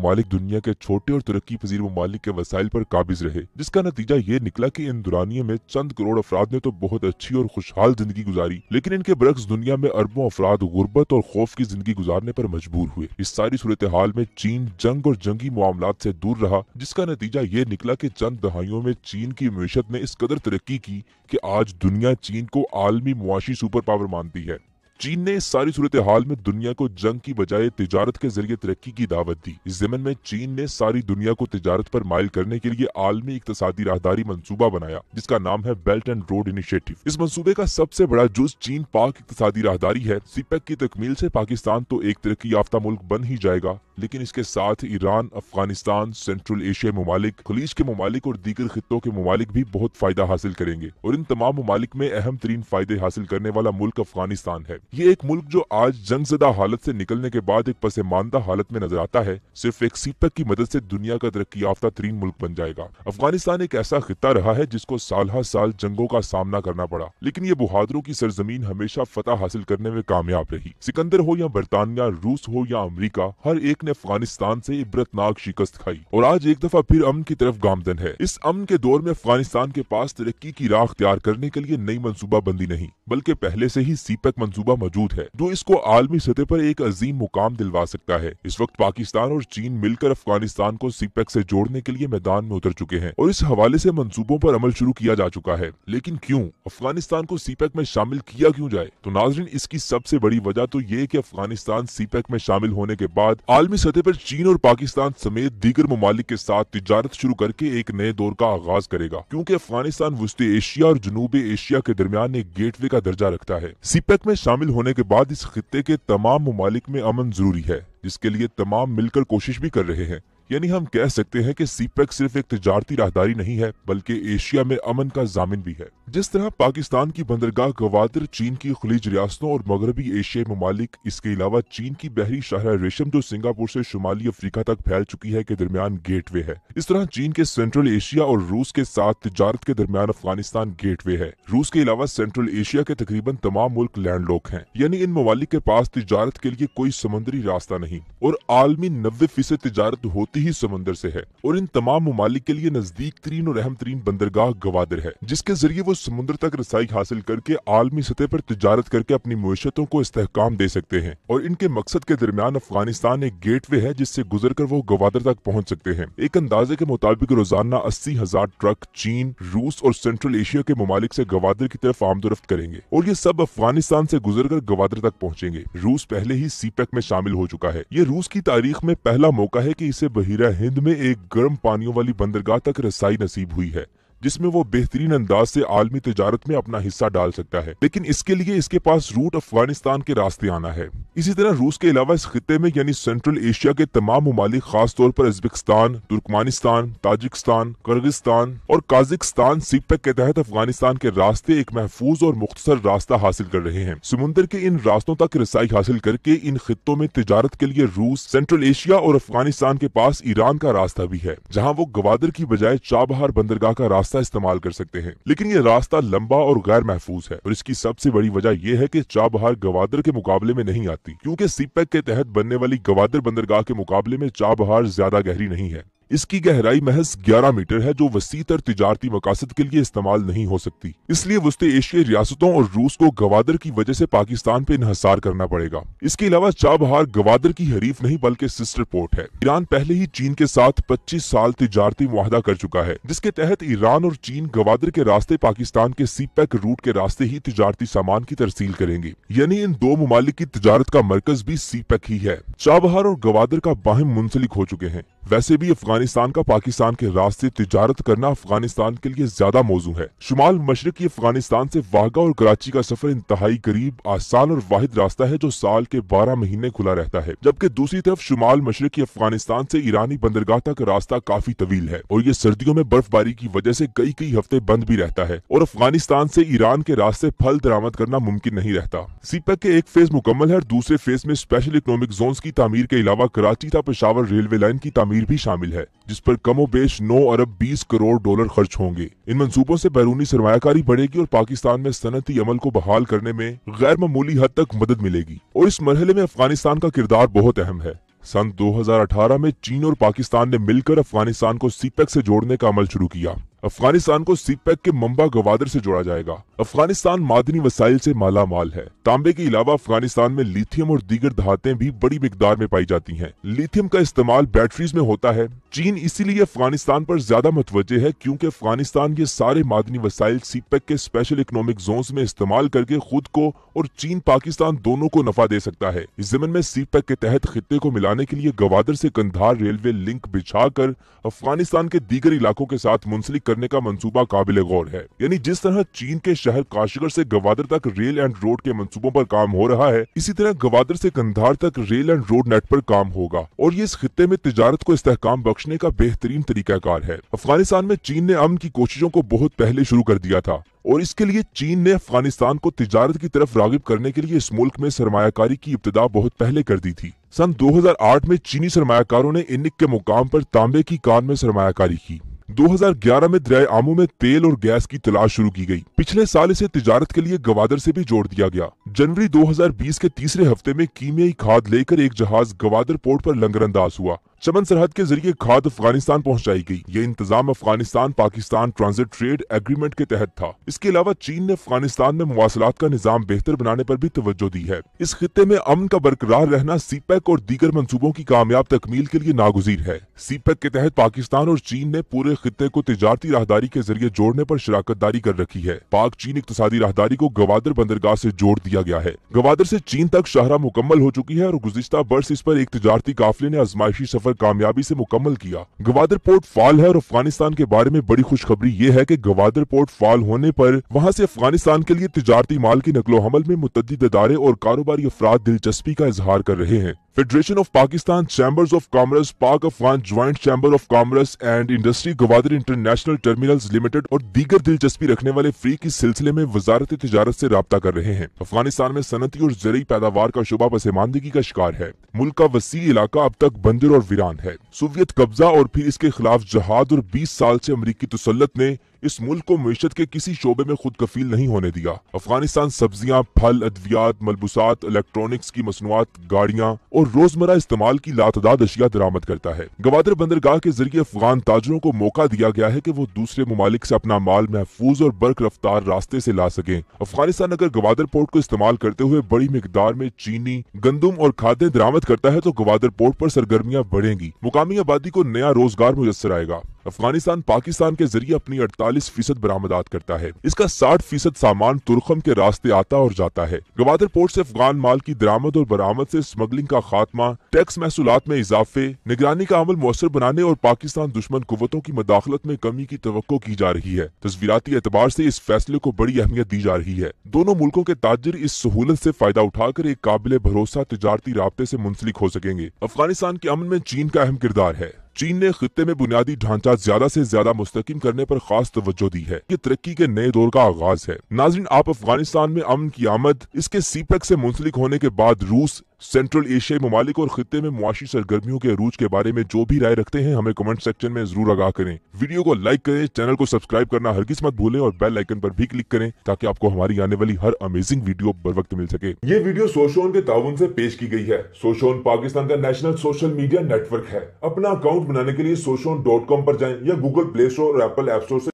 ममालिक दुनिया के छोटे और तरक्की पजीर ममालिक के वसाइल पर काबिज रहे, जिसका नतीजा ये निकला कि इन दुरानियों में चंद करोड़ अफराद ने तो बहुत अच्छी और खुशहाल जिंदगी गुजारी, लेकिन इनके बरक्स दुनिया में अरबों अफराद गुर्बत और खौफ की जिंदगी गुजारने पर मजबूर हुए। इस सारी सूरत हाल में चीन जंग और जंगी मामलात से दूर रहा, जिसका नतीजा ये निकला कि चंद दहाइयों में चीन की मईशत ने इस कदर तरक्की की कि आज दुनिया चीन को आलमी मुआशी सुपर पावर मानती है। चीन ने इस सारी सूरत हाल में दुनिया को जंग की बजाय तिजारत के जरिए तरक्की की दावत दी। इस ज़मन में चीन ने सारी दुनिया को तिजारत पर माइल करने के लिए आलमी इक्तसादी राहदारी मंसूबा बनाया, जिसका नाम है बेल्ट एंड रोड इनिशिएटिव। इस मंसूबे का सबसे बड़ा जुज चीन पाक इक्तसादी राहदारी है। सीपेक की तकमील से पाकिस्तान तो एक तरक्की याफ्ता मुल्क बन ही जाएगा, लेकिन इसके साथ ईरान, अफगानिस्तान, सेंट्रल एशिया ममालिक, खलीज के ममालिक और दीगर खित्तों के ममालिक भी बहुत फायदा हासिल करेंगे। और इन तमाम ममालिक में अहम तरीन फायदे हासिल करने वाला मुल्क अफगानिस्तान है। ये एक मुल्क जो आज जंगज़दा हालत से निकलने के बाद एक पसमानदा हालत में नजर आता है, सिर्फ एक सीपेक की मदद से दुनिया का तरक्की याफ्ता तरीन मुल्क बन जाएगा। अफगानिस्तान एक ऐसा खित्ता रहा है जिसको साल हर साल जंगों का सामना करना पड़ा, लेकिन ये बहादुरों की सरजमीन हमेशा फतह हासिल करने में कामयाब रही। सिकंदर हो या बरतानिया, रूस हो या अमरीका, हर एक ने अफगानिस्तान से इबरतनाक शिकस्त खाई और आज एक दफा फिर अमन की तरफ गामजन है। इस अमन के दौर में अफगानिस्तान के पास तरक्की की राह तैयार करने के लिए नई मंसूबा बंदी नहीं, बल्कि पहले से ही सीपेक मंसूबा मौजूद है, जो इसको आलमी सतह पर एक अजीम मुकाम दिलवा सकता है। इस वक्त पाकिस्तान और चीन मिलकर अफगानिस्तान को सीपेक से जोड़ने के लिए मैदान में उतर चुके हैं और इस हवाले से मंसूबों पर अमल शुरू किया जा चुका है। लेकिन क्यों अफगानिस्तान को सीपेक में शामिल किया क्यों जाए? तो नाज़रीन, इसकी सबसे बड़ी वजह तो ये कि अफगानिस्तान सीपेक में शामिल होने के बाद आलमी सतह पर चीन और पाकिस्तान समेत दीगर ममालिक के साथ तिजारत शुरू करके एक नए दौर का आगाज करेगा, क्योंकि अफगानिस्तान वस्ती एशिया और जनूबी एशिया के दरमियान एक गेटवे का दर्जा रखता है। सीपेक में शामिल होने के बाद इस खित्ते के तमाम ममालिक में अमन जरूरी है, जिसके लिए तमाम मिलकर कोशिश भी कर रहे हैं। यानी हम कह सकते हैं कि सीपेक सिर्फ एक तिजारती राहदारी नहीं है, बल्कि एशिया में अमन का जामिन भी है। जिस तरह पाकिस्तान की बंदरगाह गवादर चीन की खलीज रियासतों और मगरबी एशियाई ममालिक, इसके अलावा चीन की बहरी शाहरा रेशम जो सिंगापुर से शुमाली अफ्रीका तक फैल चुकी है, के दरमियान गेटवे है। इस तरह चीन के सेंट्रल एशिया और रूस के साथ तिजारत के दरमियान अफगानिस्तान गेटवे है। रूस के अलावा सेंट्रल एशिया के तकरीबन तमाम मुल्क लैंडलॉक हैं, यानी इन ममालिक के पास तिजारत के लिए कोई समुद्री रास्ता नहीं और आलमी 90% तिजारत होती ही समंदर से है। और इन तमाम ममालिक के लिए नजदीक तरीन और अहम तरीन बंदरगाह गवादर है, जिसके जरिए वो समुद्र तक रसाई हासिल करके आलमी सतह पर तिजारत करके अपनी मईशतों को इस्तेहकाम दे सकते हैं। और इनके मकसद के दरमियान अफगानिस्तान एक गेटवे है, जिससे गुजर कर वो गवादर तक पहुंच सकते हैं। एक अंदाजे के मुताबिक रोजाना 80,000 ट्रक चीन, रूस और सेंट्रल एशिया के ममालिक से गवादर की तरफ आमदोरफ्त करेंगे और ये सब अफगानिस्तान से गुजर कर गवादर तक पहुंचेंगे। रूस पहले ही सीपेक में शामिल हो चुका है। ये रूस की तारीख में पहला मौका है कि इसे बहिरा हिंद में एक गर्म पानियों वाली बंदरगाह तक रसाई नसीब हुई है, जिसमें वो बेहतरीन अंदाज से आलमी तिजारत में अपना हिस्सा डाल सकता है। लेकिन इसके लिए इसके पास रूट अफगानिस्तान के रास्ते आना है। इसी तरह रूस के अलावा इस खित्ते में यानी सेंट्रल एशिया के तमाम ममालिक, खास तौर पर उज़्बेकिस्तान, तुर्कमानिस्तान, ताजिकिस्तान, किर्गिस्तान और काजिकिस्तान सीपेक के तहत अफगानिस्तान के रास्ते एक महफूज और मुख्तसर रास्ता हासिल कर रहे हैं। समुद्र के इन रास्तों तक रसाई हासिल करके इन खित्तों में तिजारत के लिए रूस, सेंट्रल एशिया और अफगानिस्तान के पास ईरान का रास्ता भी है, जहाँ वो गवादर की बजाय चाबहार बंदरगाह का रास्ता इस्तेमाल कर सकते हैं। लेकिन ये रास्ता लंबा और गैर महफूज है और इसकी सबसे बड़ी वजह यह है कि चाबहार गवादर के मुकाबले में नहीं आती, क्योंकि सीपेक के तहत बनने वाली गवादर बंदरगाह के मुकाबले में चाबहार ज्यादा गहरी नहीं है। इसकी गहराई महज 11 मीटर है, जो वसी तर तिजारती मकासद के लिए इस्तेमाल नहीं हो सकती। इसलिए वस्ती एशियाई रियासतों और रूस को गवादर की वजह से पाकिस्तान पे इन्हसार करना पड़ेगा। इसके अलावा चाबहार गवादर की हरीफ नहीं बल्कि सिस्टर पोर्ट है। ईरान पहले ही चीन के साथ 25 साल तिजारती मुआहदा कर चुका है, जिसके तहत ईरान और चीन गवादर के रास्ते पाकिस्तान के सीपेक रूट के रास्ते ही तिजारती सामान की तरसील करेंगे। यानी इन दो ममालिक की तिजारत का मरकज भी सीपेक ही है। चाबहार और गवादर का बाहिम मुंसलिक हो चुके हैं। वैसे भी अफगानिस्तान का पाकिस्तान के रास्ते तिजारत करना अफगानिस्तान के लिए ज्यादा मौजू है। शुमाल मशरकी अफगानिस्तान से वाघा और कराची का सफर इंतहाई करीब, आसान और वाहिद रास्ता है, जो साल के 12 महीने खुला रहता है। जबकि दूसरी तरफ शुमाल मशरकी अफगानिस्तान से ईरानी बंदरगाह तक रास्ता काफी तवील है और ये सर्दियों में बर्फबारी की वजह से कई कई हफ्ते बंद भी रहता है और अफगानिस्तान से ईरान के रास्ते फल दरामद करना मुमकिन नहीं रहता। सीपेक के एक फेज मुकम्मल है और दूसरे फेज में स्पेशल इकोनॉमिक जोन्स की तामीर के अलावा कराची था पेशावर रेलवे लाइन की तामीर भी शामिल है, जिस पर कमो बेश 9 अरब 20 करोड़ डॉलर खर्च होंगे। इन मंसूबों से बैरूनी सरमायाकारी बढ़ेगी और पाकिस्तान में सनती अमल को बहाल करने में गैर मामूली हद तक मदद मिलेगी और इस मरहले में अफगानिस्तान का किरदार बहुत अहम है। सन 2018 में चीन और पाकिस्तान ने मिलकर अफगानिस्तान को सीपेक से जोड़ने का अमल शुरू किया। अफगानिस्तान को सीपेक के मंबा गवादर से जोड़ा जाएगा। अफगानिस्तान मादनी वसाइल से माला माल है। तांबे के अलावा अफगानिस्तान में लिथियम और दीगर धातें भी बड़ी मिकदार में पाई जाती हैं। लिथियम का इस्तेमाल बैटरीज में होता है। चीन इसीलिए अफगानिस्तान पर ज्यादा मुतवज्जे है क्योंकि अफगानिस्तान ये सारे मादनी वसाइल सीपेक के स्पेशल इकोनॉमिक जोन्स में इस्तेमाल करके खुद को और चीन पाकिस्तान दोनों को नफा दे सकता है। इस जमन में सीपेक के तहत खित्ते को मिलाने के लिए गवादर से कंधार रेलवे लिंक बिछाकर अफगानिस्तान के दीगर इलाकों के साथ मुंसलिक करने का मंसूबा काबिल गौर है। यानी जिस तरह चीन के शहर काशगर से गवादर तक रेल एंड रोड के मंसूबों पर काम हो रहा है, इसी तरह गवादर से कंधार तक रेल एंड रोड नेट पर काम होगा और ये इस खित्ते में तिजारत को इस्तेहकाम बख्शने का बेहतरीन तरीकाकार है। अफगानिस्तान में चीन ने अमन की कोशिशों को बहुत पहले शुरू कर दिया था और इसके लिए चीन ने अफगानिस्तान को तिजारत की तरफ रागिब करने के लिए इस मुल्क में सरमायाकारी की इब्तिदा बहुत पहले कर दी थी। सन 2008 में चीनी सरमायाकारों ने इनिक के मुकाम पर तांबे की कान में सरमायाकारी की। 2011 में दरिया आमू में तेल और गैस की तलाश शुरू की गई। पिछले साल इसे तिजारत के लिए गवादर से भी जोड़ दिया गया। जनवरी 2020 के तीसरे हफ्ते में कीमियाई खाद लेकर एक जहाज गवादर पोर्ट पर लंगरअंदाज हुआ। चमन सरहद के जरिए खाद अफगानिस्तान पहुंचाई गई। ये इंतजाम Afghanistan Pakistan transit trade agreement के तहत था। इसके अलावा चीन ने अफगानिस्तान में मवासलात का निजाम बेहतर बनाने पर भी तवज्जो दी है। इस खित्ते में अमन का बरकरार रहना सीपेक और दीगर मंसूबों की कामयाब तकमील के लिए नागुज़ीर है। सीपेक के तहत पाकिस्तान और चीन ने पूरे खित्ते को तिजारती राहदारी के जरिए जोड़ने पर शराकत दारी कर रखी है। पाक चीन इक्तसादी राहदारी को गवादर बंदरगाह से जोड़ दिया गया है। गवादर से चीन तक शाहराह मुकम्मल हो चुकी है और गुज़िश्ता बरस इस पर एक तिजारती काफिले ने आजमाइशी सफर कामयाबी से मुकम्मल किया। गवादर पोर्ट फाल है और अफगानिस्तान के बारे में बड़ी खुशखबरी ये है कि गवादर पोर्ट फाल होने पर वहां से अफगानिस्तान के लिए तिजारती माल की नकलो हमल में मुतअद्दिद इदारे और कारोबारी अफराद दिलचस्पी का इजहार कर रहे हैं। Federation of Pakistan chambers of commerce, Pak Afghan joint chamber of commerce and industry, Gwadar international terminals limited और दीगर दिलचस्पी रखने वाले फ्रीक इस सिलसिले में वजारत तिजारत से राब्ता कर रहे हैं। अफगानिस्तान में सनती और ज़रई पैदावार का शुबा पसमानदगी का शिकार है। मुल्क का वसी इलाका अब तक बंजर और वीरान है। सोवियत कब्जा और फिर इसके खिलाफ जहाद और 20 साल से अमरीकी तसल्लुत ने इस मुल्क को मईशत के किसी शोबे में खुद कफील नहीं होने दिया। अफगानिस्तान सब्जियां, फल, अद्वियात, मलबूसात, इलेक्ट्रॉनिक्स की मसनूआत, गाड़ियां और रोजमर्रा इस्तेमाल की लातदाद अशिया दरामद करता है। गवादर बंदरगाह के जरिए अफगान ताजरों को मौका दिया गया है कि वो दूसरे ममालिक से अपना माल महफूज और बर्क रफ्तार रास्ते से ला सकें। अफगानिस्तान अगर गवादर पोर्ट को इस्तेमाल करते हुए बड़ी मिकदार में चीनी, गंदुम और खाद्य दरामद करता है तो गवादर पोर्ट पर सरगर्मियां बढ़ेंगी। मुकामी आबादी को नया रोजगार मुयस्सर आएगा। अफगानिस्तान पाकिस्तान के जरिए अपनी 48% बरामदात करता है। इसका 60% सामान तुर्खम के रास्ते आता और जाता है। गवादर पोर्ट से अफगान माल की दरामद और बरामद से स्मगलिंग का खात्मा, टैक्स महसूलात में इजाफे, निगरानी का अमल मुअस्सर बनाने और पाकिस्तान दुश्मन कुव्वतों की मदाखलत में कमी की तवक्को की जा रही है। तस्वीराती एतबार से इस फैसले को बड़ी अहमियत दी जा रही है। दोनों मुल्कों के ताजिर इस सहूलत से फायदा उठाकर एक काबिल भरोसा तिजारती राब्ते से मुंसलिक हो सकेंगे। अफगानिस्तान के अमन में चीन का अहम किरदार है। चीन ने खित्ते में बुनियादी ढांचा ज्यादा से ज्यादा मुस्तकिम करने पर खास तवज्जो दी है। ये तरक्की के नए दौर का आगाज है। नाज़रीन, आप अफगानिस्तान में अमन की आमद, इसके सीपेक से मुंसलिक होने के बाद रूस, सेंट्रल एशियाई ममालिक और खित्ते में मुआशी सरगर्मियों के अरूज के बारे में जो भी राय रखते हैं हमें कमेंट सेक्शन में जरूर आगाह करें। वीडियो को लाइक करें, चैनल को सब्सक्राइब करना हरगिज मत भूलें और बेल आइकन पर भी क्लिक करें ताकि आपको हमारी आने वाली हर अमेजिंग वीडियो बर वक्त मिल सके। ये वीडियो सोशोन के ताउन से पेश की गई है। सोशोन पाकिस्तान का नेशनल सोशल मीडिया नेटवर्क है। अपना अकाउंट बनाने के लिए soshon.com पर जाएं या गूगल प्ले स्टोर और एप्पल ऐप स्टोर से